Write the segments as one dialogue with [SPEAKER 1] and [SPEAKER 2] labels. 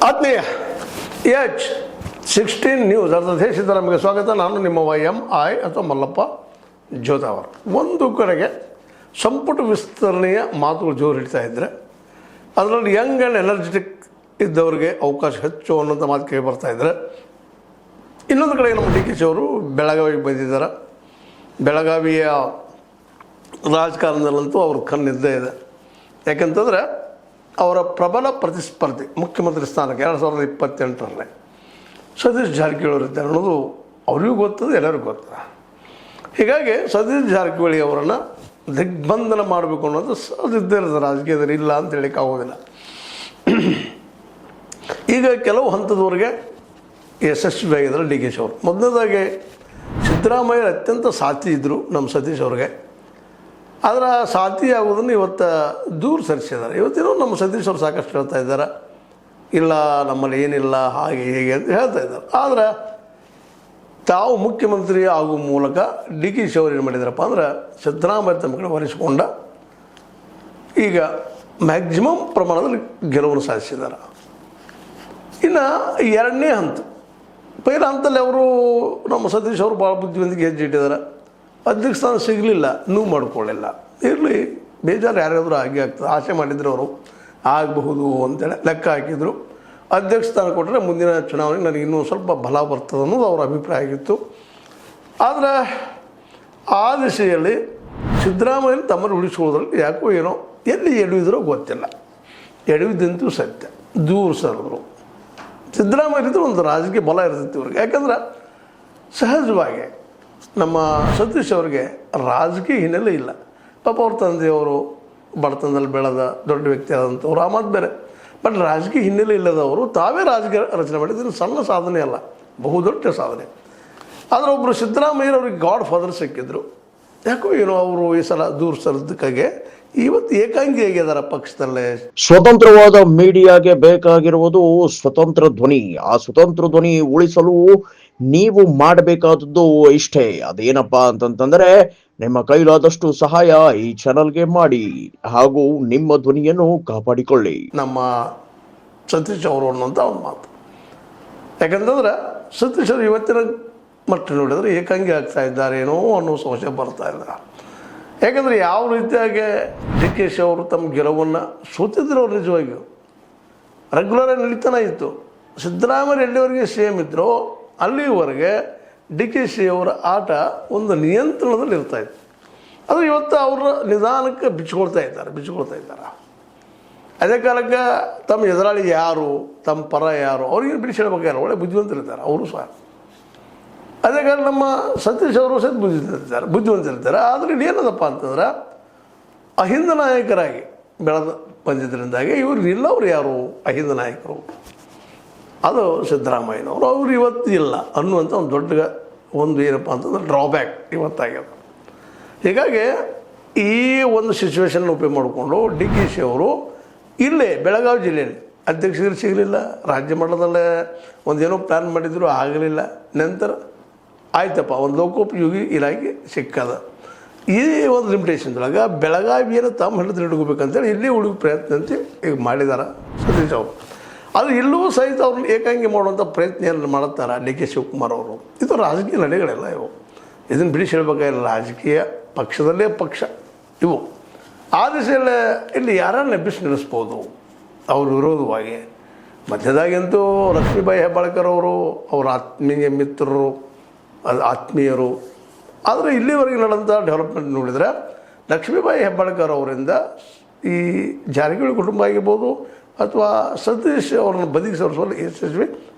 [SPEAKER 1] ಆತ್ಮೀಯ H16 news ಅರ್ಧ ದೇಶದ ನಮಗೆ ಸ್ವಾಗತ. ನಾನು ನಿಮ್ಮ YMI ಅಥವಾ ಮಲ್ಲಪ್ಪ ಜೋತಾವರ್. ಒಂದು ಕಡೆಗೆ ಸಂಪುಟ ವಿಸ್ತರಣೆಯ ಮಾತುಗಳು ಜೋರು ಹಿಡ್ತಾ ಇದ್ದರೆ ಅದರಲ್ಲಿ ಯಂಗ್ ಆ್ಯಂಡ್ ಎನರ್ಜೆಟಿಕ್ ಇದ್ದವರಿಗೆ ಅವಕಾಶ ಹೆಚ್ಚು ಅನ್ನೋಂಥ ಮಾತು ಕೇಳಿ ಬರ್ತಾ ಇದ್ದಾರೆ. ಇನ್ನೊಂದು ಕಡೆಗೆ ನಮ್ಮ ಡಿ ಕೆ ಶಿ ಅವರು ಬೆಳಗಾವಿಗೆ ಬಂದಿದ್ದಾರೆ. ಬೆಳಗಾವಿಯ ರಾಜಕಾರಣದಲ್ಲಂತೂ ಅವ್ರ ಕಣ್ಣಿದ್ದೇ ಇದೆ. ಯಾಕಂತಂದರೆ ಅವರ ಪ್ರಬಲ ಪ್ರತಿಸ್ಪರ್ಧಿ ಮುಖ್ಯಮಂತ್ರಿ ಸ್ಥಾನಕ್ಕೆ 2028ರಲ್ಲಿ ಸತೀಶ್ ಜಾರಕಿಹೊಳಿ ಇದ್ದಾರೆ ಅನ್ನೋದು ಅವರಿಗೂ ಗೊತ್ತದೆ, ಎಲ್ಲರಿಗೂ ಗೊತ್ತದೆ. ಹೀಗಾಗಿ ಸತೀಶ್ ಜಾರಕಿಹೊಳಿ ಅವರನ್ನು ದಿಗ್ಬಂಧನ ಮಾಡಬೇಕು ಅನ್ನೋದು ಇದ್ದೇ ಇರ್ತದೆ ರಾಜಕೀಯದಲ್ಲಿ, ಇಲ್ಲ ಅಂತ ಹೇಳಕ್ಕೆ ಆಗೋದಿಲ್ಲ. ಈಗ ಕೆಲವು ಹಂತದವರೆಗೆ ಯಶಸ್ವಿಯಾಗಿದ್ದಾರೆ ಡಿ ಕೆ ಶಿ ಅವರು. ಮೊದಲನೇದಾಗಿ ಸಿದ್ದರಾಮಯ್ಯ ಅತ್ಯಂತ ಸಾಥಿ ಇದ್ದರು ನಮ್ಮ ಸತೀಶ್ ಅವ್ರಿಗೆ. ಆದರೆ ಸಾಥಿ ಆಗೋದನ್ನು ಇವತ್ತು ದೂರ ಸರಿಸಿದ್ದಾರೆ. ಇವತ್ತೇನೋ ನಮ್ಮ ಸತೀಶ್ ಅವರು ಸಾಕಷ್ಟು ಹೇಳ್ತಾ ಇದ್ದಾರೆ, ಇಲ್ಲ ನಮ್ಮಲ್ಲಿ ಏನಿಲ್ಲ ಹಾಗೆ ಹೀಗೆ ಅಂತ ಹೇಳ್ತಾ ಇದ್ದಾರೆ. ಆದರೆ ತಾವು ಮುಖ್ಯಮಂತ್ರಿ ಆಗುವ ಮೂಲಕ ಡಿ ಕೆ ಶಿ ಅವರು ಏನು ಮಾಡಿದಾರಪ್ಪ ಅಂದ್ರೆ ಸಿದ್ದರಾಮಯ್ಯ ತಮ್ಮ ಕಡೆ ವರಿಸಿಕೊಂಡ ಈಗ ಮ್ಯಾಕ್ಸಿಮಮ್ ಪ್ರಮಾಣದಲ್ಲಿ ಗೆಲುವನ್ನು ಸಾಧಿಸಿದ್ದಾರೆ. ಇನ್ನು ಎರಡನೇ ಹಂತ, ಪೈಲ ಹಂತದಲ್ಲಿ ಅವರು ನಮ್ಮ ಸತೀಶ್ ಅವರು ಭಾಳ ಬುದ್ಧಿವಂತಿಕೆ ಹೆಜ್ಜೆ ಇಟ್ಟಿದ್ದಾರೆ. ಅಧ್ಯಕ್ಷ ಸ್ಥಾನ ಸಿಗಲಿಲ್ಲ, ನೋವು ಮಾಡ್ಕೊಳ್ಳಿಲ್ಲ, ಇರಲಿ ಬೇಜಾರು ಯಾರ್ಯಾದರೂ ಹಾಗೆ ಆಗ್ತದೆ. ಆಸೆ ಮಾಡಿದ್ರು ಅವರು ಆಗಬಹುದು ಅಂತೇಳಿ ಲೆಕ್ಕ ಹಾಕಿದರು. ಅಧ್ಯಕ್ಷ ಸ್ಥಾನ ಕೊಟ್ಟರೆ ಮುಂದಿನ ಚುನಾವಣೆಗೆ ನನಗೆ ಇನ್ನೂ ಸ್ವಲ್ಪ ಬಲ ಬರ್ತದೆ ಅನ್ನೋದು ಅವರ ಅಭಿಪ್ರಾಯ ಆಗಿತ್ತು. ಆದರೆ ಆ ದಿಶೆಯಲ್ಲಿ ಸಿದ್ದರಾಮಯ್ಯ ತಮ್ಮನ್ನು ಉಳಿಸ್ಕೊಳ್ಳೋದ್ರಲ್ಲಿ ಯಾಕೋ ಏನೋ ಎಲ್ಲಿ ಎಡವಿದ್ರೋ ಗೊತ್ತಿಲ್ಲ. ಎಡವಿದ್ದಂತೂ ಸತ್ಯ, ದೂರ ಸರಿದ್ರು. ಸಿದ್ದರಾಮಯ್ಯರಿದ್ರೆ ಒಂದು ರಾಜಕೀಯ ಬಲ ಇರ್ತೈತಿ ಇವ್ರಿಗೆ. ಯಾಕಂದ್ರೆ ಸಹಜವಾಗಿ ನಮ್ಮ ಸತೀಶ್ ಅವ್ರಿಗೆ ರಾಜಕೀಯ ಹಿನ್ನೆಲೆ ಇಲ್ಲ. ಪಾಪ ಅವ್ರ ತಂದೆಯವರು ಬಡತನದಲ್ಲಿ ಬೆಳೆದ ದೊಡ್ಡ ವ್ಯಕ್ತಿ ಆದಂಥವ್ರು, ಆ ಮಾತು ಬೇರೆ. ಬಟ್ ರಾಜಕೀಯ ಹಿನ್ನೆಲೆ ಇಲ್ಲದವರು ತಾವೇ ರಾಜಕೀಯ ರಚನೆ ಮಾಡಿದ್ರು ಸಣ್ಣ ಸಾಧನೆ ಅಲ್ಲ, ಬಹುದೊಡ್ಡ ಸಾಧನೆ. ಆದರೆ ಒಬ್ಬರು ಸಿದ್ದರಾಮಯ್ಯವ್ರಿಗೆ ಗಾಡ್ ಫಾದರ್ ಸಿಕ್ಕಿದ್ರು. ಯಾಕೋ ಏನೋ ಅವರು ಈ ಸಲ ದೂರ ಸರಿದಕ್ಕಾಗೆ ಇವತ್ತು ಏಕಾಂಗಿ ಆಗಿದ್ದಾರೆ ಪಕ್ಷದಲ್ಲೇ.
[SPEAKER 2] ಸ್ವತಂತ್ರವಾದ ಮೀಡಿಯಾಗೆ ಬೇಕಾಗಿರುವುದು ಸ್ವತಂತ್ರ ಧ್ವನಿ. ಆ ಸ್ವತಂತ್ರ ಧ್ವನಿ ಉಳಿಸಲು ನೀವು ಮಾಡಬೇಕಾದದ್ದು ಇಷ್ಟೇ. ಅದೇನಪ್ಪಾ ಅಂತಂತಂದ್ರೆ ನಿಮ್ಮ ಕೈಲಾದಷ್ಟು ಸಹಾಯ ಈ ಚಾನಲ್ಗೆ ಮಾಡಿ ಹಾಗೂ ನಿಮ್ಮ ಧ್ವನಿಯನ್ನು ಕಾಪಾಡಿಕೊಳ್ಳಿ.
[SPEAKER 1] ನಮ್ಮ ಸತೀಶ್ ಅವರು ಅನ್ನೋಂಥ ಒಂದು ಮಾತು. ಯಾಕಂತಂದ್ರೆ ಸತೀಶ್ ಅವರು ಇವತ್ತಿನ ಮಟ್ಟ ನೋಡಿದ್ರೆ ಏಕಾಂಗಿ ಆಗ್ತಾ ಇದ್ದಾರೇನೋ ಅನ್ನೋ ಸಂಶಯ ಬರ್ತಾ ಇಲ್ಲ. ಯಾಕಂದರೆ ಯಾವ ರೀತಿಯಾಗಿ ಡಿ ಕೆ ಶಿ ಅವರು ತಮ್ಮ ಗೆಲುವನ್ನು ಸೋತಿದ್ರು ಅವ್ರು ನಿಜವಾಗಿಯೂ ರೆಗ್ಯುಲರಾಗಿ ನಡೀತಾನೆ ಇತ್ತು. ಸಿದ್ದರಾಮಯ್ಯ ಎಲ್ಲಿವರೆಗೆ ಸಿ ಎಮ್ ಇದ್ದರು ಅಲ್ಲಿವರೆಗೆ ಡಿ ಕೆ ಶಿ ಅವರ ಆಟ ಒಂದು ನಿಯಂತ್ರಣದಲ್ಲಿ ಇರ್ತಾಯಿತ್ತು. ಆದರೆ ಇವತ್ತು ಅವರ ನಿಧಾನಕ್ಕೆ ಬಿಚ್ಕೊಳ್ತಾ ಇದ್ದಾರೆ. ಅದೇ ಕಾಲಕ್ಕೆ ತಮ್ಮ ಎದುರಾಳಿ ಯಾರು, ತಮ್ಮ ಪರ ಯಾರು, ಅವ್ರಿಗೆ ಬಿಡಿಸಿಡ್ಬೇಕಾದ್ರೆ ಒಳ್ಳೆ ಬುದ್ಧಿವಂತರಿದ್ದಾರೆ ಅವರು ಸಹ. ಅದೇ ಕಾರಣ ನಮ್ಮ ಸತೀಶ್ ಅವರು ಸಹ ಬುದ್ಧಿವಂತರಿದ್ದಾರೆ. ಆದರೆ ಇಲ್ಲಿ ಏನದಪ್ಪ ಅಂತಂದ್ರೆ ಅಹಿಂದ ನಾಯಕರಾಗಿ ಬೆಳೆದು ಬಂದಿದ್ದರಿಂದಾಗಿ ಇವರು ನಿಲ್ಲವ್ರು ಯಾರು ಅಹಿಂದ ನಾಯಕರು, ಅದು ಸಿದ್ದರಾಮಯ್ಯನವರು. ಅವರು ಇವತ್ತು ಇಲ್ಲ ಅನ್ನುವಂಥ ಒಂದು ದೊಡ್ಡ ಒಂದು ಏನಪ್ಪ ಅಂತಂದ್ರೆ ಡ್ರಾಬ್ಯಾಕ್ ಇವತ್ತಾಗ್ಯದ. ಹೀಗಾಗಿ ಈ ಒಂದು ಸಿಚುವೇಶನ್ ಉಪಯೋಗ ಮಾಡಿಕೊಂಡು ಡಿ ಕೆ ಶಿ ಅವರು ಇಲ್ಲೇ ಬೆಳಗಾವಿ ಜಿಲ್ಲೆಯಲ್ಲಿ ಅಧ್ಯಕ್ಷರು ಸಿಗಲಿಲ್ಲ. ರಾಜ್ಯ ಮಟ್ಟದಲ್ಲೇ ಒಂದೇನೋ ಪ್ಲ್ಯಾನ್ ಮಾಡಿದ್ರು, ಆಗಲಿಲ್ಲ. ನಂತರ ಆಯ್ತಪ್ಪ ಒಂದು ಲೋಕೋಪಯೋಗಿ ಇಲಾಖೆ ಸಿಕ್ಕದ. ಈ ಒಂದು ಲಿಮಿಟೇಷನ್ದೊಳಗೆ ಬೆಳಗಾವಿಯನ್ನು ತಮ್ಮ ಹಿಡಿದು ಹಿಡ್ಕೋಬೇಕಂತೇಳಿ ಇಲ್ಲಿ ಉಳಿಯೋ ಪ್ರಯತ್ನ ಅಂತ ಈಗ ಮಾಡಿದ್ದಾರೆ ಸತೀಶ್ ಅವರು. ಆದರೆ ಇಲ್ಲೂ ಸಹಿತ ಅವ್ರನ್ನ ಏಕಾಂಗಿ ಮಾಡುವಂಥ ಪ್ರಯತ್ನ ಏನು ಮಾಡುತ್ತಾರೆ ಡಿ ಕೆ ಶಿವಕುಮಾರ್ ಅವರು. ಇದು ರಾಜಕೀಯ ನಡೆಗಳೆಲ್ಲ ಇವು. ಇದನ್ನು ಬಿಡಿಸಿ ಹೇಳ್ಬೇಕಾಗಿಲ್ಲ. ರಾಜಕೀಯ ಪಕ್ಷದಲ್ಲೇ ಪಕ್ಷ ಇವು. ಆ ದಿಸೆಯಲ್ಲೇ ಇಲ್ಲಿ ಯಾರನ್ನ ನೆಬ್ಬಿಸಿ ನಿಲ್ಲಿಸ್ಬೋದು ಅವ್ರ ವಿರೋಧವಾಗಿ. ಮಧ್ಯದಾಗಂತೂ ಲಕ್ಷ್ಮೀಬಾಯಿ ಹೆಬ್ಬಾಳ್ಕರ್ ಅವರು ಅವರ ಆತ್ಮೀಯ ಮಿತ್ರರು, ಅದು ಆತ್ಮೀಯರು. ಆದರೆ ಇಲ್ಲಿವರೆಗೆ ನಡೆದಂಥ ಡೆವಲಪ್ಮೆಂಟ್ ನೋಡಿದರೆ ಲಕ್ಷ್ಮೀಬಾಯಿ ಹೆಬ್ಬಾಳ್ಕರ್ ಅವರಿಂದ ಈ ಜಾರಕಿಹೊಳಿ ಕುಟುಂಬ ಆಗಿರ್ಬೋದು ಅಥವಾ ಸತೀಶ್ ಅವ್ರನ್ನ ಬದಿಗೆ ಸರಿಸುವಲ್ಲಿ ಯಶಸ್ವಿ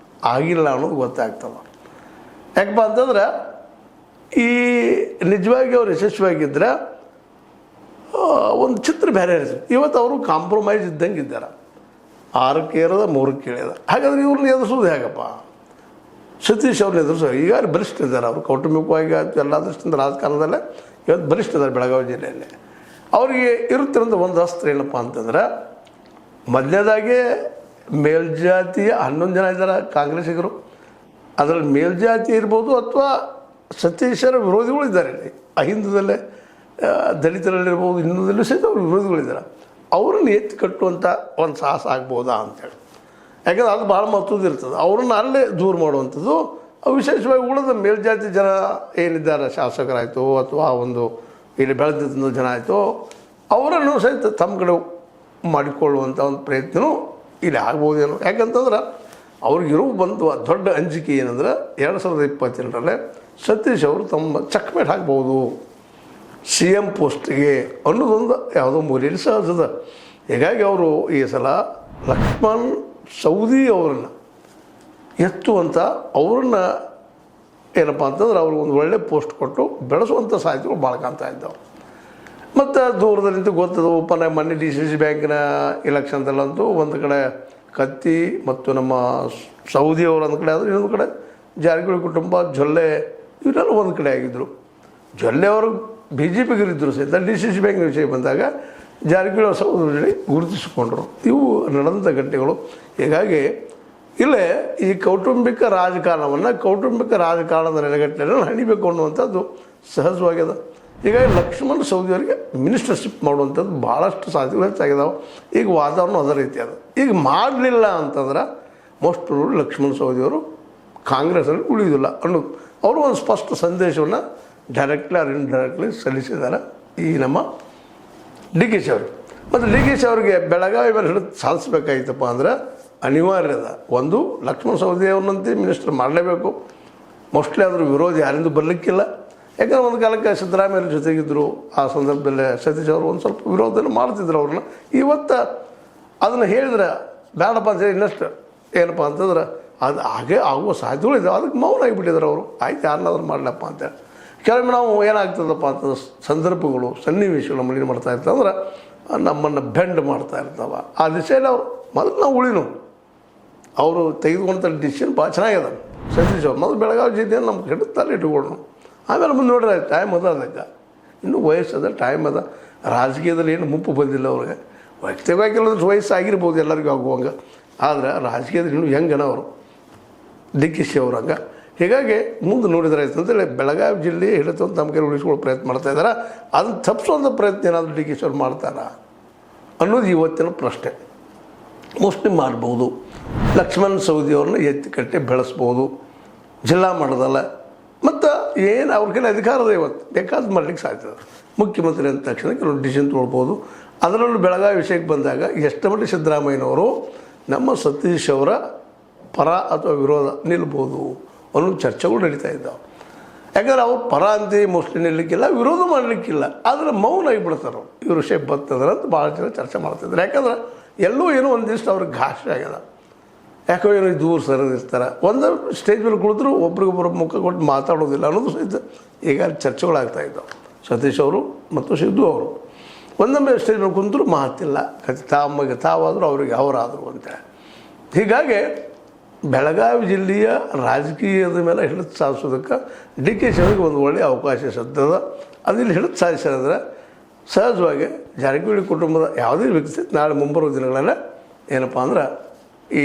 [SPEAKER 1] ಆಗಿಲ್ಲ ಅನ್ನೋದು ಗೊತ್ತಾಗ್ತದೆ. ಯಾಕಪ್ಪ ಅಂತಂದ್ರೆ ಈ ನಿಜವಾಗಿ ಅವ್ರು ಯಶಸ್ವಿಯಾಗಿದ್ದರೆ ಒಂದು ಚಿತ್ರ ಬೇರೆ ಇರ್ತದೆ. ಇವತ್ತು ಅವರು ಕಾಂಪ್ರಮೈಸ್ ಇದ್ದಂಗೆ ಇದ್ದಾರೆ. 6ಕ್ಕೆ ಏರದ 3ಕ್ಕೆ ಇಳಿಯೋದು. ಹಾಗಾದ್ರೆ ಇವ್ರನ್ನ ಎದುರಿಸೋದು ಹೇಗಪ್ಪ? ಸತೀಶ್ ಅವ್ರನ್ನ ಎದುರಿಸೋದು. ಈಗ ಬಲಿಷ್ಠ ಇದ್ದಾರೆ ಅವರು, ಕೌಟುಂಬಿಕವಾಗಿ ಎಲ್ಲ ದೃಷ್ಟಿಯಿಂದ ರಾಜಕಾರಣದಲ್ಲೇ ಇವತ್ತು ಬಲಿಷ್ಠ ಇದ್ದಾರೆ ಬೆಳಗಾವಿ ಜಿಲ್ಲೆಯಲ್ಲಿ. ಅವರಿಗೆ ಇರುತ್ತಿರೋಂಥ ಒಂದು ಅಸ್ತ್ರ ಏನಪ್ಪ ಅಂತಂದ್ರೆ ಮೊದಲನೇದಾಗಿ ಮೇಲ್ಜಾತಿಯ 11 ಜನ ಇದ್ದಾರೆ ಕಾಂಗ್ರೆಸ್ಸಿಗರು. ಅದರಲ್ಲಿ ಮೇಲ್ಜಾತಿ ಇರ್ಬೋದು ಅಥವಾ ಸತೀಶರ ವಿರೋಧಿಗಳು ಇದ್ದಾರೆ ಇಲ್ಲಿ. ಅಹಿಂದದಲ್ಲೇ ದಲಿತರಲ್ಲಿರ್ಬೋದು, ಹಿಂದೂದಲ್ಲೂ ಸಹಿತ ಅವ್ರ ವಿರೋಧಿಗಳಿದ್ದಾರೆ. ಅವರನ್ನು ಎತ್ತಿ ಕಟ್ಟುವಂಥ ಒಂದು ಸಾಹಸ ಆಗ್ಬೋದಾ ಅಂಥೇಳಿ. ಯಾಕಂದ್ರೆ ಅದು ಭಾಳ ಮಹತ್ವದ ಇರ್ತದೆ. ಅವ್ರನ್ನ ಅಲ್ಲೇ ದೂರ ಮಾಡುವಂಥದ್ದು. ವಿಶೇಷವಾಗಿ ಉಳಿದ ಮೇಲ್ಜಾತಿ ಜನ ಏನಿದ್ದಾರೆ, ಶಾಸಕರಾಯಿತು ಅಥವಾ ಒಂದು ಇಲ್ಲಿ ಬೆಳೆದ ಜನ ಆಯಿತು, ಅವರನ್ನು ಸಹಿತ ತಮ್ಮ ಕಡೆ ಮಾಡಿಕೊಳ್ಳುವಂಥ ಒಂದು ಪ್ರಯತ್ನವೂ ಇಲ್ಲಿ ಆಗ್ಬೋದೇನೋ. ಯಾಕಂತಂದ್ರೆ ಅವ್ರಿಗಿರೋ ಒಂದು ದೊಡ್ಡ ಅಂಜಿಕೆ ಏನಂದ್ರೆ 2022 ಸತೀಶ್ ಅವರು ತಮ್ಮ ಚಕ್ಮೇಟ್ ಹಾಕ್ಬೋದು CM ಪೋಸ್ಟಿಗೆ ಅನ್ನೋದೊಂದು ಯಾವುದೋ ಮೂಲೆಯಲ್ಲಿ ಸಹಜದ. ಹೀಗಾಗಿ ಅವರು ಈ ಸಲ ಲಕ್ಷ್ಮಣ್ ಸವದಿ ಅವರನ್ನು ಎತ್ತುವಂಥ ಅವ್ರನ್ನ ಏನಪ್ಪ ಅಂತಂದ್ರೆ ಅವ್ರಿಗೆ ಒಂದು ಒಳ್ಳೆ ಪೋಸ್ಟ್ ಕೊಟ್ಟು ಬೆಳೆಸುವಂಥ ಸಾಧ್ಯತೆಗಳು ಭಾಳ ಕಾಣ್ತಾ ಇದ್ದಾವೆ. ಮತ್ತು ದೂರದಲ್ಲಿಂತ ಗೊತ್ತದು ಮೊನ್ನೆ DCC ಬ್ಯಾಂಕಿನ ಇಲೆಕ್ಷನ್ದಲ್ಲಂತೂ ಒಂದು ಕಡೆ ಕತ್ತಿ ಮತ್ತು ನಮ್ಮ ಸೌದಿ ಅವರು ಒಂದು ಕಡೆ ಆದರೂ ಇನ್ನೊಂದು ಕಡೆ ಜಾರಕಿಹೊಳಿ ಕುಟುಂಬ, ಜೊಲ್ಲೆ ಇವರೆಲ್ಲ ಒಂದು ಕಡೆ ಆಗಿದ್ದರು. ಜೊಲ್ಲೆ ಅವರು BJPಗಿರಿದ್ದರು ಸಹಿತ DCC ಬ್ಯಾಂಕಿನ ವಿಷಯ ಬಂದಾಗ ಜಾರಕಿಹೊಳಿ ಅವರು ಸಹೋದರಿ ಗುರುತಿಸಿಕೊಂಡರು. ಇವು ನಡೆದಂಥ ಘಟನೆಗಳು. ಹೀಗಾಗಿ ಇಲ್ಲೇ ಈ ಕೌಟುಂಬಿಕ ರಾಜಕಾರಣದ ನೆಲೆಗಟ್ಟಿನಲ್ಲಿ ಹಣಿಬೇಕು ಅನ್ನುವಂಥದ್ದು ಸಹಜವಾಗ್ಯದ. ಹೀಗಾಗಿ ಲಕ್ಷ್ಮಣ್ ಸವದಿ ಅವರಿಗೆ ಮಿನಿಸ್ಟರ್ಶಿಪ್ ಮಾಡುವಂಥದ್ದು ಭಾಳಷ್ಟು ಸಾಧ್ಯತೆಗಳು ಹೆಚ್ಚಾಗಿದ್ದಾವೆ. ಈಗ ವಾತಾವರಣ ಅದೇ ರೀತಿ ಅದ. ಈಗ ಮಾಡಲಿಲ್ಲ ಅಂತಂದ್ರೆ ಮೋಸ್ಟ್ ಲಕ್ಷ್ಮಣ್ ಸವದಿ ಅವರು ಕಾಂಗ್ರೆಸ್ಸಲ್ಲಿ ಉಳಿಯೋದಿಲ್ಲ ಅನ್ನೋದು ಅವರು ಒಂದು ಸ್ಪಷ್ಟ ಸಂದೇಶವನ್ನು ಡೈರೆಕ್ಟ್ಲಿ ಆರ್ ಇಂಡೈರೆಕ್ಟ್ಲಿ ಸಲ್ಲಿಸಿದ್ದಾರೆ ಈ ನಮ್ಮ DKಶಿ ಅವರಿಗೆ. ಮತ್ತು DKಶಿ ಅವರಿಗೆ ಬೆಳಗಾವಿ ಮೇಲೆ ಹಿಡಿದು ಸಾಧಿಸ್ಬೇಕಾಗಿತ್ತಪ್ಪ ಅಂದ್ರೆ ಅನಿವಾರ್ಯದ. ಒಂದು, ಲಕ್ಷ್ಮಣ್ ಸವದಿ ಅವ್ರನ್ನಂತೆ ಮಿನಿಸ್ಟರ್ ಮಾಡಲೇಬೇಕು. ಮೋಸ್ಟ್ಲಿ ಅದ್ರ ವಿರೋಧ ಯಾರಿಂದ ಬರಲಿಕ್ಕಿಲ್ಲ. ಯಾಕಂದ್ರೆ ಒಂದು ಕಾಲಕ್ಕೆ ಸಿದ್ದರಾಮಯ್ಯ ಜೊತೆಗಿದ್ದರು. ಆ ಸಂದರ್ಭದಲ್ಲಿ ಸತೀಶ್ ಅವರು ಒಂದು ಸ್ವಲ್ಪ ವಿರೋಧನ ಮಾಡ್ತಿದ್ರು ಅವ್ರನ್ನ. ಇವತ್ತು ಅದನ್ನು ಹೇಳಿದ್ರೆ ಬೇಡಪ್ಪ ಅಂತೇಳಿ ಇನ್ನಷ್ಟು ಏನಪ್ಪ ಅಂತಂದ್ರೆ ಅದು ಹಾಗೆ ಆಗುವ ಸಾಧ್ಯತೆಗಳು ಇದೆ. ಅದಕ್ಕೆ ಮೌನ ಆಗಿಬಿಟ್ಟಿದ್ದಾರೆ ಅವರು. ಆಯ್ತು, ಯಾರನ್ನಾದ್ರೂ ಮಾಡಲಪ್ಪ ಅಂತೇಳಿ. ಕೆಲವೊಮ್ಮೆ ನಾವು ಏನಾಗ್ತದಪ್ಪ ಅಂತಂದ್ರೆ ಸಂದರ್ಭಗಳು, ಸನ್ನಿವೇಶಗಳು ನಮ್ಮಲ್ಲಿ ಏನು ಮಾಡ್ತಾ ಇರ್ತಂದ್ರೆ ನಮ್ಮನ್ನು ಬೆಂಡ್ ಮಾಡ್ತಾ ಇರ್ತಾವೆ. ಆ ದಿಶೆಯಲ್ಲಿ ಅವರು ಮೊದಲು ನಾವು ಉಳಿನು ಅವರು ತೆಗೆದುಕೊಂಥ ಡಿಸಿಷನ್ ಭಾಳ ಚೆನ್ನಾಗ್ಯದ. ಸತೀಶ್ ಅವ್ರು ಮೊದಲು ಬೆಳಗಾವಿ ಜಿಲ್ಲೆಯನ್ನು ನಮ್ಗೆ ಹಿಡಿತಲ್ಲಿ ಇಟ್ಕೊಂಡು ಆಮೇಲೆ ಮುಂದೆ ನೋಡ್ರೆ ಟೈಮ್ ಅದ, ಅದಕ್ಕೆ ಇನ್ನೂ ವಯಸ್ಸದ, ಟೈಮ್ ಅದ. ರಾಜಕೀಯದಲ್ಲಿ ಏನು ಮುಪ್ಪು ಬಂದಿಲ್ಲ ಅವ್ರಿಗೆ. ವೈಯಕ್ತಿಕವಾಗಿ ಕೆಲವೊಂದು ವಯಸ್ಸಾಗಿರ್ಬೋದು ಎಲ್ಲರಿಗೂ ಆಗುವಂಗೆ. ಆದರೆ ರಾಜಕೀಯದಲ್ಲಿ ಇನ್ನೂ ಹೆಂಗನ ಅವರು DKಶಿ ಅವ್ರು ಹಂಗೆ. ಹೀಗಾಗಿ ಮುಂದೆ ನೋಡಿದ್ರೆ ಆಯ್ತು ಅಂತೇಳಿ ಬೆಳಗಾವಿ ಜಿಲ್ಲೆ ಹಿಡಿತು ಅಂತ ನಮ್ಮ ಕೈ ಉಳಿಸ್ಕೊಳ್ಳೋ ಪ್ರಯತ್ನ ಮಾಡ್ತಾಯಿದ್ದಾರೆ. ಅದನ್ನು ತಪ್ಪಿಸುವಂಥ ಪ್ರಯತ್ನ ಏನಾದರೂ DKಶಿ ಅವ್ರು ಮಾಡ್ತಾರಾ ಅನ್ನೋದು ಇವತ್ತಿನ ಪ್ರಶ್ನೆ. ಮೋಸ್ಟ್ಲಿ ಮಾಡ್ಬೋದು. ಲಕ್ಷ್ಮಣ್ ಸವದಿ ಅವ್ರನ್ನ ಎತ್ತಿ ಕಟ್ಟಿ ಬೆಳೆಸ್ಬೋದು ಜಿಲ್ಲಾ ಮಟ್ಟದಲ್ಲ. ಮತ್ತು ಏನು ಅವ್ರ ಕೈಲಿ ಅಧಿಕಾರದ ಇವತ್ತು ಬೇಕಾದ ಮಾಡಲಿಕ್ಕೆ ಸಾಧ್ಯ. ಮುಖ್ಯಮಂತ್ರಿ ಅಂದ ತಕ್ಷಣ ಕೆಲವೊಂದು ಡಿಸಿಷನ್ ತೊಗೊಳ್ಬೋದು. ಅದರಲ್ಲೂ ಬೆಳಗಾವಿ ವಿಷಯಕ್ಕೆ ಬಂದಾಗ ಎಷ್ಟು ಮಟ್ಟಿಗೆ ಸಿದ್ದರಾಮಯ್ಯನವರು ನಮ್ಮ ಸತೀಶ್ ಅವರ ಪರ ಅಥವಾ ವಿರೋಧ ನಿಲ್ಬೋದು ಅನ್ನೋ ಚರ್ಚೆಗಳು ನಡೀತಾ ಇದ್ದಾವೆ. ಯಾಕಂದ್ರೆ ಅವ್ರು ಪರ ಅಂತ ಮೋಸ್ಟ್ಲಿ ನಿಲ್ಲಕ್ಕಿಲ್ಲ, ವಿರೋಧ ಮಾಡಲಿಕ್ಕಿಲ್ಲ. ಆದರೆ ಮೌನ ಆಗಿಬಿಡ್ತಾರೆ ಇವ್ರ ವಿಷಯ ಬರ್ತದ್ರೆ ಅಂತ ಭಾಳ ಜನ ಚರ್ಚೆ ಮಾಡ್ತಿದ್ದಾರೆ. ಯಾಕಂದ್ರೆ ಎಲ್ಲೂ ಏನೋ ಒಂದಿಷ್ಟು ಅವ್ರಿಗೆ ಘಾಷೆ ಆಗ್ಯದ. ಯಾಕೋ ಏನೋ ದೂರ ಸರಿದಿರ್ತಾರೆ. ಒಂದು ಸ್ಟೇಜ್ ಮೇಲೆ ಕುಳಿತರು ಒಬ್ರಿಗೊಬ್ಬರು ಮುಖ ಕೊಟ್ಟು ಮಾತಾಡೋದಿಲ್ಲ ಅನ್ನೋದು ಸಹಿತ ಈಗ ಚರ್ಚೆಗಳಾಗ್ತಾ ಇದ್ದಾವೆ. ಸತೀಶ್ ಅವರು ಮತ್ತು ಸಿದ್ದು ಅವರು ಒಂದೊಮ್ಮೆ ಸ್ಟೇಜ್ ಮೇಲೆ ಕುಂತರು ಮಾತಿಲ್ಲ, ತಮ್ಮಗೆ ತಾವಾದರೂ ಅವರಿಗೆ ಅವರಾದರು ಅಂತೇಳಿ. ಹೀಗಾಗಿ ಬೆಳಗಾವಿ ಜಿಲ್ಲೆಯ ರಾಜಕೀಯದ ಮೇಲೆ ಹಿಡಿದು ಸಾಧಿಸೋದಕ್ಕೆ DKಶಿ ಅವರಿಗೆ ಒಂದು ಒಳ್ಳೆಯ ಅವಕಾಶ ಸಿಗ್ತದೆ. ಅದಿಲ್ಲಿ ಹಿಡಿದು ಸಾಧಿಸಿದ್ರೆ ಸಹಜವಾಗಿ ಜಾರಕಿಹೊಳಿ ಕುಟುಂಬದ ಯಾವುದೇ ವ್ಯಕ್ತಿ ನಾಳೆ ಮುಂಬರುವ ದಿನಗಳಲ್ಲಿ ಏನಪ್ಪ ಅಂದ್ರೆ ಈ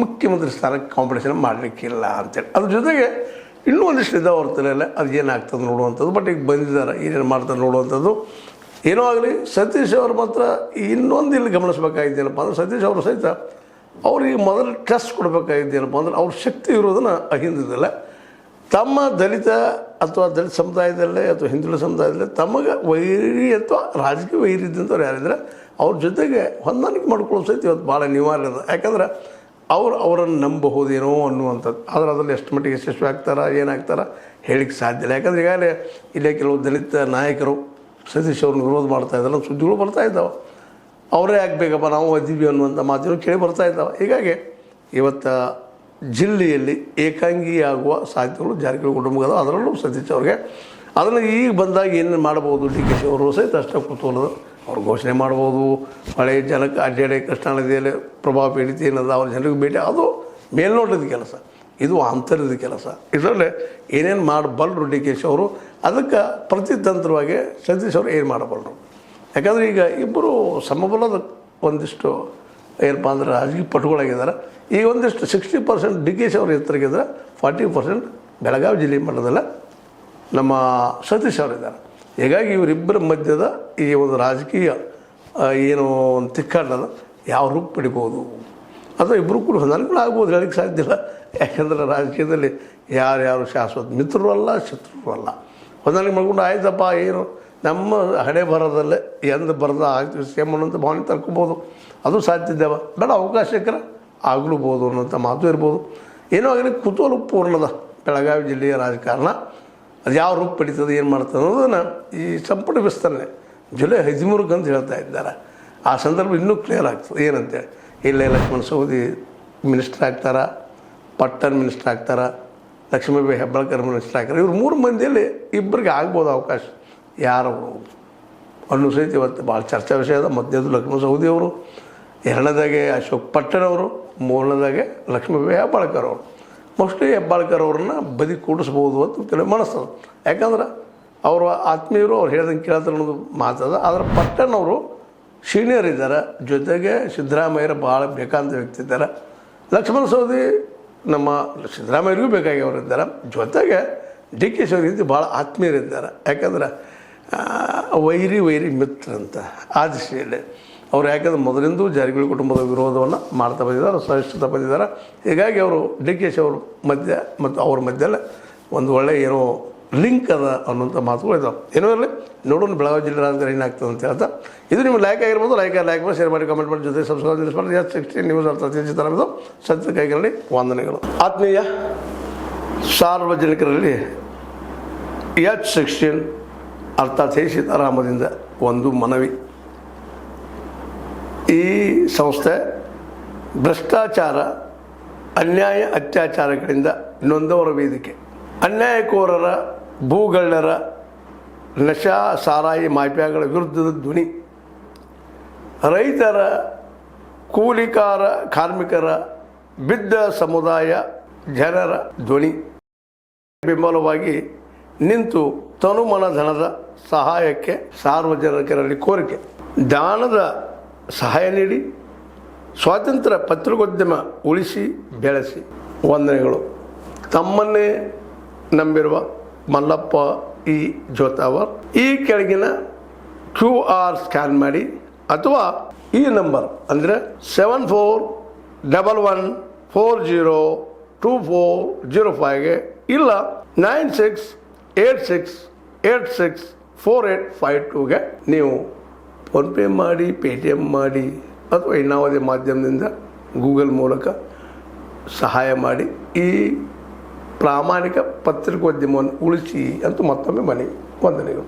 [SPEAKER 1] ಮುಖ್ಯಮಂತ್ರಿ ಸ್ಥಾನಕ್ಕೆ ಕಾಂಪಿಟೇಷನ್ ಮಾಡಲಿಕ್ಕಿಲ್ಲ ಅಂತೇಳಿ. ಅದ್ರ ಜೊತೆಗೆ ಇನ್ನೂ ಒಂದಿಷ್ಟು ಇದ್ದಾವೆ ಅವ್ರ ತಲೆಯಲ್ಲೇ, ಅದು ಏನಾಗ್ತದೆ ನೋಡುವಂಥದ್ದು. ಬಟ್ ಈಗ ಬಂದಿದ್ದಾರೆ, ಏನೇನು ಮಾಡ್ತಾರೆ ನೋಡುವಂಥದ್ದು. ಏನೋ ಆಗಲಿ, ಸತೀಶ್ ಅವರು ಮಾತ್ರ ಇನ್ನೊಂದು ಇಲ್ಲಿ ಗಮನಿಸಬೇಕಾಗಿದ್ದೇನಪ್ಪ ಅಂದ್ರೆ ಸತೀಶ್ ಅವರು ಸಹಿತ ಅವ್ರಿಗೆ ಮೊದಲು ಟ್ರಸ್ಟ್ ಕೊಡಬೇಕಾಗಿದ್ದೇನಪ್ಪ ಅಂದ್ರೆ ಅವ್ರ ಶಕ್ತಿ ಇರೋದನ್ನು ಅಹಿಂದಿಲ್ಲ. ತಮ್ಮ ದಲಿತ ಅಥವಾ ದಲಿತ ಸಮುದಾಯದಲ್ಲೇ ಅಥವಾ ಹಿಂದುಳಿದ ಸಮುದಾಯದಲ್ಲೇ ತಮಗೆ ವೈರಿ ಅಥವಾ ರಾಜಕೀಯ ವೈರಿ ಇದ್ದಂಥವ್ರು ಯಾರಿದ್ರೆ ಅವ್ರ ಜೊತೆಗೆ ಹೊಂದಾಣಿಕೆ ಮಾಡ್ಕೊಳ್ಳೋ ಸಹಿತ ಇವತ್ತು ಭಾಳ ಅನಿವಾರ್ಯ ಅದ. ಯಾಕಂದ್ರೆ ಅವರನ್ನು ನಂಬಬಹುದೇನೋ ಅನ್ನುವಂಥದ್ದು. ಆದರೆ ಅದರಲ್ಲಿ ಎಷ್ಟು ಮಟ್ಟಿಗೆ ಯಶಸ್ವಿ ಆಗ್ತಾರಾ ಏನಾಗ್ತಾರ ಹೇಳಿಕ್ಕೆ ಸಾಧ್ಯ ಇಲ್ಲ. ಯಾಕಂದ್ರೆ ಈಗಾಗಲೇ ಇಲ್ಲೇ ಕೆಲವು ದಲಿತ ನಾಯಕರು ಸತೀಶ್ ಅವ್ರನ್ನ ವಿರೋಧ ಮಾಡ್ತಾ ಇದ್ದಾರೆ, ಸುದ್ದಿಗಳು ಬರ್ತಾ ಇದ್ದಾವೆ. ಅವರೇ ಆಗಬೇಕಪ್ಪ ನಾವು ಅದೀವಿ ಅನ್ನುವಂಥ ಮಾತುಗಳು ಕೇಳಿ ಬರ್ತಾ ಇದ್ದಾವೆ. ಹೀಗಾಗಿ ಇವತ್ತು ಜಿಲ್ಲೆಯಲ್ಲಿ ಏಕಾಂಗಿಯಾಗುವ ಸಾಧ್ಯತೆಗಳು ಜಾರಕಿಹೊಳಿ ಕುಟುಂಬದ, ಅದರಲ್ಲೂ ಸತೀಶ್ ಅವ್ರಿಗೆ. ಅದನ್ನು ಈಗ ಬಂದಾಗ ಏನೇನು ಮಾಡ್ಬೋದು DKಶಿ ಅವರು ಸಹಿತ ಅಷ್ಟೇ ಕುತೂಹಲದ. ಅವ್ರು ಘೋಷಣೆ ಮಾಡ್ಬೋದು, ಹಳೆಯ ಜನಕ್ಕೆ ಅಡ್ಡಾಡಿ ಕೃಷ್ಣಾ ನದಿಯಲ್ಲಿ ಪ್ರಭಾವ ಪೀಡಿತ ಏನದ ಅವ್ರ ಜನರಿಗೆ ಭೇಟಿ, ಅದು ಮೇಲ್ನೋಟದ ಕೆಲಸ, ಇದು ಆಂತರ್ಯದ ಕೆಲಸ. ಇದರಲ್ಲಿ ಏನೇನು ಮಾಡಬಲ್ಲರು DKಶಿ ಅವರು, ಅದಕ್ಕೆ ಪ್ರತಿತಂತ್ರವಾಗಿ ಸತೀಶ್ ಅವರು ಏನು ಮಾಡಬಲ್ಲರು. ಯಾಕಂದರೆ ಈಗ ಇಬ್ಬರು ಸಮಬಲದ ಒಂದಿಷ್ಟು ಏನಪ್ಪ ಅಂದ್ರೆ ರಾಜಕೀಯ ಪಟುಗಳಾಗಿದ್ದಾರೆ. ಈಗ ಒಂದಿಷ್ಟು 60% DKಶಿ ಅವರು ಎತ್ತರಿಗಿದ್ರೆ 40% ಬೆಳಗಾವಿ ಜಿಲ್ಲೆ ಮಟ್ಟದಲ್ಲ ನಮ್ಮ ಸತೀಶ್ ಅವರಿದ್ದಾರೆ. ಹೀಗಾಗಿ ಇವರಿಬ್ಬರ ಮಧ್ಯದ ಈ ಒಂದು ರಾಜಕೀಯ ಏನು ಒಂದು ತಿಕ್ಕಾಟದ ಯಾವ ರೂಪ ಪಡಿಬೋದು ಅಥವಾ ಇಬ್ಬರು ಕೂಡ ಹೊಂದಾಣಿಕೆ ಆಗ್ಬೋದು, ಹೇಳಕ್ಕೆ ಸಾಧ್ಯ ಇಲ್ಲ. ಯಾಕೆಂದ್ರೆ ರಾಜಕೀಯದಲ್ಲಿ ಯಾರ್ಯಾರು ಶಾಶ್ವತ ಮಿತ್ರರು ಅಲ್ಲ, ಶತ್ರುರು ಅಲ್ಲ. ಹೊಂದಾಣಿಕೆ ಮಾಡ್ಕೊಂಡು ಆಯ್ತಪ್ಪ ಏನು ನಮ್ಮ ಹಣೆ ಬರೋದಲ್ಲೇ ಎಂದು ಬರೆದ ಆಗ್ತೀವಿ ಸೇಮ್ ಅನ್ನೋಂಥ ಭಾವನೆ ತರ್ಕೊಬೋದು, ಅದು ಸಾಧ್ಯದೇವ. ಬೇಡ ಅವಕಾಶಕರ ಆಗ್ಲೂಬೋದು ಅನ್ನೋಂಥ ಮಾತು ಇರ್ಬೋದು. ಏನೋ ಆಗಲಿ ಕುತೂಹಲ ಪೂರ್ಣದ ಬೆಳಗಾವಿ ಜಿಲ್ಲೆಯ ರಾಜಕಾರಣ ಅದು ಯಾವ ರೂಪ ಪಡಿತದೆ, ಏನು ಮಾಡ್ತದೆ ಅನ್ನೋದನ್ನು ಈ ಸಂಪುಟ ವಿಸ್ತರಣೆ ಜುಲೈ 13 ಅಂತ ಹೇಳ್ತಾ ಇದ್ದಾರೆ. ಆ ಸಂದರ್ಭ ಇನ್ನೂ ಕ್ಲಿಯರ್ ಆಗ್ತದೆ ಏನಂತೇಳಿ. ಇಲ್ಲೇ ಲಕ್ಷ್ಮಣ ಸವದಿ ಮಿನಿಸ್ಟರ್ ಆಗ್ತಾರೆ, ಪಟ್ಟಣ್ ಮಿನಿಸ್ಟರ್ ಆಗ್ತಾರೆ, ಲಕ್ಷ್ಮೀಬಾಯಿ ಹೆಬ್ಬಾಳ್ಕರ್ ಮಿನಿಸ್ಟರ್ ಆಗ್ತಾರೆ. ಇವ್ರು 3 ಮಂದಿಯಲ್ಲಿ ಇಬ್ಬರಿಗೆ ಆಗ್ಬೋದು ಅವಕಾಶ. ಯಾರವರು ಅನ್ನೋ ಸಹಿತ ಇವತ್ತು ಭಾಳ ಚರ್ಚಾ ವಿಷಯ ಅದ. ಮೊದಲನೇದು ಲಕ್ಷ್ಮಣ ಸವದಿ ಅವರು, ಎರಡನೇದಾಗೆ ಅಶೋಕ್ ಪಟ್ಟಣ್ ಅವರು, ಮೂರನೇದಾಗೆ ಲಕ್ಷ್ಮೀಬಾಯಿ ಹೆಬ್ಬಾಳ್ಕರ್ ಅವರು. ಮೋಸ್ಟ್ಲಿ ಹೆಬ್ಬಾಳ್ಕರ್ ಅವ್ರನ್ನ ಬದಿ ಕೂಡಿಸ್ಬೋದು ಅಂತ ಕೆಲವು ಮನಸ್ತದೆ. ಯಾಕಂದ್ರೆ ಅವರು ಆತ್ಮೀಯರು ಅವ್ರು ಹೇಳ್ದಂಗೆ ಕೇಳ್ತಾರೆ ಅನ್ನೋದು ಮಾತದ. ಆದರೆ ಪಟ್ಟಣ್ ಅವರು ಸೀನಿಯರ್ ಇದ್ದಾರೆ, ಜೊತೆಗೆ ಸಿದ್ದರಾಮಯ್ಯರ ಭಾಳ ಬೇಕಾದಂಥ ವ್ಯಕ್ತಿ ಇದ್ದಾರೆ. ಲಕ್ಷ್ಮಣ ಸವದಿ ನಮ್ಮ ಸಿದ್ದರಾಮಯ್ಯರಿಗೂ ಬೇಕಾಗಿಯವರಿದ್ದಾರೆ, ಜೊತೆಗೆ ಡಿ ಕೆ ಶಿವರಿಗೆ ಭಾಳ ಆತ್ಮೀಯರಿದ್ದಾರೆ. ಯಾಕಂದ್ರೆ ವೈರಿ ಮಿತ್ರ ಅಂತ ಆ ದಿಶೆಯಲ್ಲಿ ಅವರು, ಯಾಕಂದ್ರೆ ಮೊದಲಿಂದ ಜಾರಕಿಹೊಳಿ ಕುಟುಂಬದ ವಿರೋಧವನ್ನು ಮಾಡ್ತಾ ಬಂದಿದ್ದಾರೆ, ಸಹಿಷ್ಣುತ್ತಾ ಬಂದಿದ್ದಾರೆ. ಹೀಗಾಗಿ ಅವರು ಡಿ ಕೆ ಶಿ ಅವ್ರ ಮಧ್ಯೆ ಮತ್ತು ಅವ್ರ ಮಧ್ಯೆಲ್ಲ ಒಂದು ಒಳ್ಳೆಯ ಏನೋ ಲಿಂಕ್ ಅದ ಅನ್ನೋಂಥ ಮಾತುಗಳು ಇದಾವೆ. ಏನೋ ಇರಲಿ, ನೋಡೋಣ ಬೆಳಗಾವಿ ಜಿಲ್ಲೆ ರಾಜಕಾರಣ ಏನಾಗ್ತದೆ ಅಂತ ಹೇಳ್ತಾ, ಇದು ನಿಮ್ಗೆ ಲೈಕ್ ಆಗಿರ್ಬೋದು. ಲೈಕ್ ಮಾಡಿ, ಶೇರ್ ಮಾಡಿ, ಕಮೆಂಟ್ ಮಾಡಿ, ಜೊತೆ ಸಬ್ಸ್ಕ್ರೈಬ್ ಮಾಡಿ. H16 ನ್ಯೂಸ್ ಅರ್ಥ ತರಬಹುದು ಸತ್ಯ ಕೈಗಳಲ್ಲಿ ವಂದನೆಗಳು. ಆತ್ಮೀಯ ಸಾರ್ವಜನಿಕರಲ್ಲಿ H16 ಅರ್ಥಾತ್ ಸೀತಾರಾಮದಿಂದ ಒಂದು ಮನವಿ. ಈ ಸಂಸ್ಥೆ ಭ್ರಷ್ಟಾಚಾರ, ಅನ್ಯಾಯ, ಅತ್ಯಾಚಾರಗಳಿಂದ ನೊಂದವರ ವೇದಿಕೆ. ಅನ್ಯಾಯಕೋರರ, ಭೂಗಳ್ಳರ, ನಶಾ ಸಾರಾಯಿ ಮಾಫಿಯಾಗಳ ವಿರುದ್ಧದ ಧ್ವನಿ. ರೈತರ, ಕೂಲಿಕಾರ, ಕಾರ್ಮಿಕರ, ಬಿದ್ದ ಸಮುದಾಯ ಜನರ ಧ್ವನಿ. ಬೆಂಬಲವಾಗಿ ನಿಂತು ತನುಮನ ಧನದ ಸಹಾಯಕ್ಕೆ ಸಾರ್ವಜನಿಕರಲ್ಲಿ ಕೋರಿಕೆ. ದಾನದ ಸಹಾಯ ನೀಡಿ ಸ್ವಾತಂತ್ರ್ಯ ಪತ್ರಿಕೋದ್ಯಮ ಉಳಿಸಿ ಬೆಳೆಸಿ. ವಂದನೆಗಳು. ತಮ್ಮನ್ನೇ ನಂಬಿರುವ ಮಲ್ಲಪ್ಪ ಇ ಜೋತಾವರ್. ಈ ಕೆಳಗಿನ QR ಸ್ಕ್ಯಾನ್ ಮಾಡಿ ಅಥವಾ ಈ ನಂಬರ್ ಅಂದರೆ 7411402405ಗೆ ಇಲ್ಲ 9686864852ಗೆ ನೀವು ಫೋನ್ಪೇ ಮಾಡಿ, ಪೇಟಿಎಮ್ ಮಾಡಿ ಅಥವಾ ಇನ್ನಾವುದೇ ಮಾಧ್ಯಮದಿಂದ ಗೂಗಲ್ ಮೂಲಕ ಸಹಾಯ ಮಾಡಿ ಈ ಪ್ರಾಮಾಣಿಕ ಪತ್ರಿಕೋದ್ಯಮವನ್ನು ಉಳಿಸಿ ಅಂತ ಮತ್ತೊಮ್ಮೆ ಮನವಿ. ವಂದನೆಗಳು.